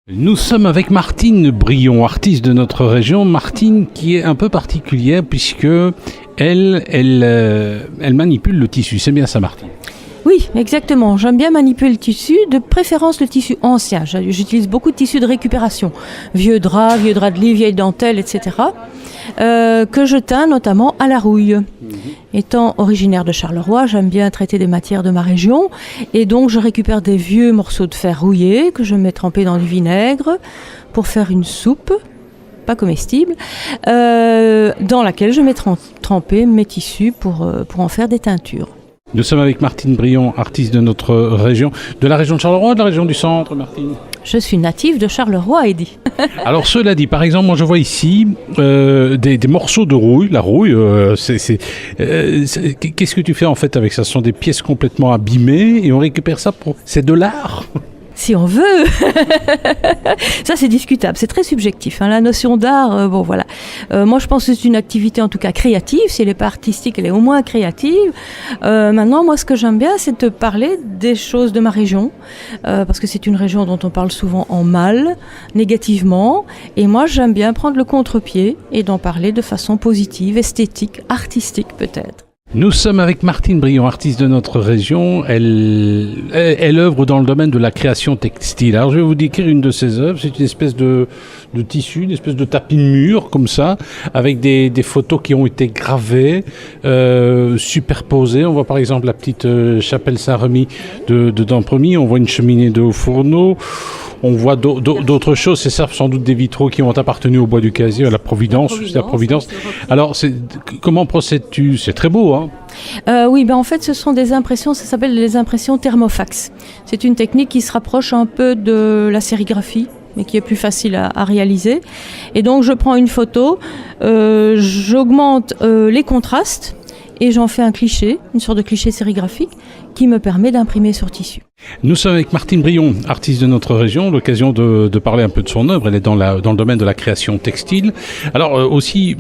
Nous sommes avec Martine Brion, artiste de notre région. Martine qui est un peu particulière puisque elle manipule le tissu. C'est bien ça, Martine? Oui, exactement. J'aime bien manipuler le tissu, de préférence le tissu ancien. J'utilise beaucoup de tissus de récupération. Vieux draps de lit, vieilles dentelles, etc. Que je teins notamment à la rouille. Étant originaire de Charleroi, j'aime bien traiter des matières de ma région. Et donc, je récupère des vieux morceaux de fer rouillés que je mets trempés dans du vinaigre pour faire une soupe, pas comestible, dans laquelle je mets tremper mes tissus pour en faire des teintures. Nous sommes avec Martine Brion, artiste de notre région. De la région de Charleroi ou de la région du centre, Martine? Je suis native de Charleroi, Eddy. Alors, cela dit, par exemple, moi je vois ici des morceaux de rouille. La rouille, qu'est-ce que tu fais en fait avec ça? Ce sont des pièces complètement abîmées et on récupère ça pour... C'est de l'art? Si on veut. Ça, c'est discutable. C'est très subjectif. La notion d'art, bon, voilà. Moi, je pense que c'est une activité, en tout cas, créative. Si elle n'est pas artistique, elle est au moins créative. Maintenant, moi, ce que j'aime bien, c'est de parler des choses de ma région. Parce que c'est une région dont on parle souvent en mal, négativement. Et moi, j'aime bien prendre le contre-pied et d'en parler de façon positive, esthétique, artistique, peut-être. Nous sommes avec Martine Brion, artiste de notre région. Elle œuvre dans le domaine de la création textile. Alors je vais vous décrire une de ses œuvres. C'est une espèce de tissu, une espèce de tapis de mur comme ça, avec des photos qui ont été gravées, superposées. On voit par exemple la petite chapelle Saint-Remy de Dampremy. On voit une cheminée de haut-fourneau. On voit d'autres choses, c'est ça, sans doute des vitraux qui ont appartenu au Bois du Casier, à la Providence. Alors, comment procèdes-tu? C'est très beau, hein? Oui, en fait, ce sont des impressions, ça s'appelle les impressions thermofax. C'est une technique qui se rapproche un peu de la sérigraphie, mais qui est plus facile à réaliser. Et donc, je prends une photo, j'augmente les contrastes, et j'en fais un cliché, une sorte de cliché sérigraphique, qui me permet d'imprimer sur tissu. Nous sommes avec Martine Brion, artiste de notre région, l'occasion de parler un peu de son œuvre. Elle est dans le domaine de la création textile. Alors aussi,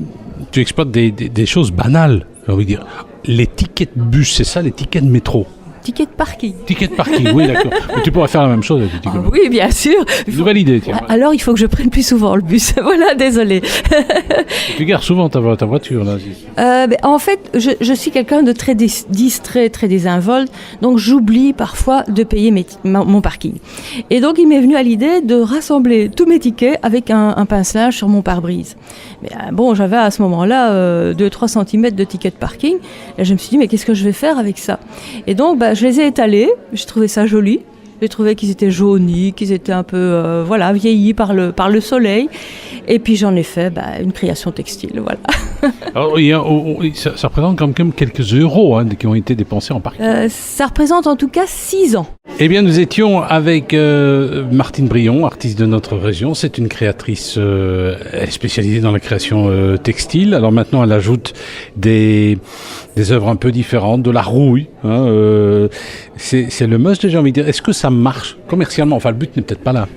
tu exploites des choses banales, j'ai envie de dire. Les tickets de bus, c'est ça, les tickets de métro? Ticket de parking. Ticket de parking, oui, d'accord. Mais tu pourrais faire la même chose avec les tickets de bus. Oui, bien sûr. Nouvelle idée, tiens. Alors, il faut que je prenne plus souvent le bus. Voilà, désolé. Tu gares souvent ta voiture, là. En fait, je suis quelqu'un de très distrait, très désinvolte, donc j'oublie parfois de payer mon parking. Et donc, il m'est venu à l'idée de rassembler tous mes tickets avec un pince-linge sur mon pare-brise. Mais j'avais à ce moment-là 2-3 cm de tickets de parking. Et je me suis dit, mais qu'est-ce que je vais faire avec ça? Et donc, je les ai étalés. J'ai trouvé ça joli. J'ai trouvé qu'ils étaient jaunis, qu'ils étaient un peu vieillis par le soleil. Et puis j'en ai fait une création textile, voilà. Alors, ça représente quand même quelques euros qui ont été dépensés en parking. Ça représente en tout cas 6 ans. Eh bien, nous étions avec Martine Brion, artiste de notre région. C'est une créatrice elle est spécialisée dans la création textile. Alors maintenant, elle ajoute des œuvres un peu différentes, de la rouille. C'est le must, j'ai envie de dire. Est-ce que ça marche commercialement? Enfin, le but n'est peut-être pas là.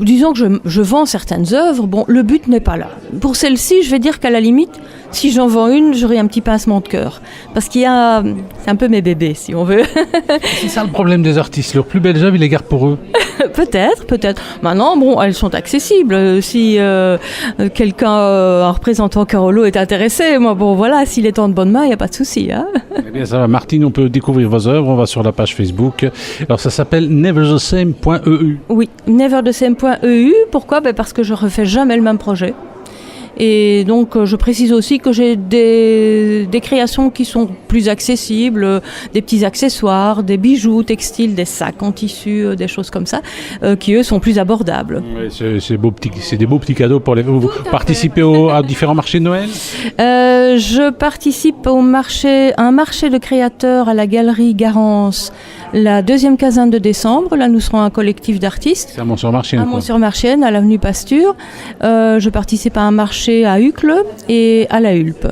Disons que je vends certaines œuvres. Bon, le but n'est pas là. Pour celle-ci, je vais dire qu'à la limite, si j'en vends une, j'aurai un petit pincement de cœur. Parce c'est un peu mes bébés, si on veut. C'est ça le problème des artistes. Leurs plus belles œuvres, ils les gardent pour eux. Peut-être. Maintenant, elles sont accessibles. Si quelqu'un, un représentant Carolo est intéressé, s'il est en de bonnes mains, il n'y a pas de souci. Hein. Eh bien, ça va. Martine, on peut découvrir vos œuvres. On va sur la page Facebook. Alors, ça s'appelle neverthesame.eu. Oui, neverthesame.eu. Pourquoi? Parce que je refais jamais le même projet. Et donc, je précise aussi que j'ai des créations qui sont plus accessibles, des petits accessoires, des bijoux textiles, des sacs en tissu, des choses comme ça, qui eux sont plus abordables. Oui, c'est des beaux petits cadeaux pour les. Vous participez à différents marchés de Noël? Je participe à un marché de créateurs à la Galerie Garance, la 2e quinzaine de décembre. Là, nous serons un collectif d'artistes. C'est à Mont-sur-Marchienne. À Mont-sur-Marchienne, à l'avenue Pasture. Je participe à un marché à Uccle et à la Hulpe.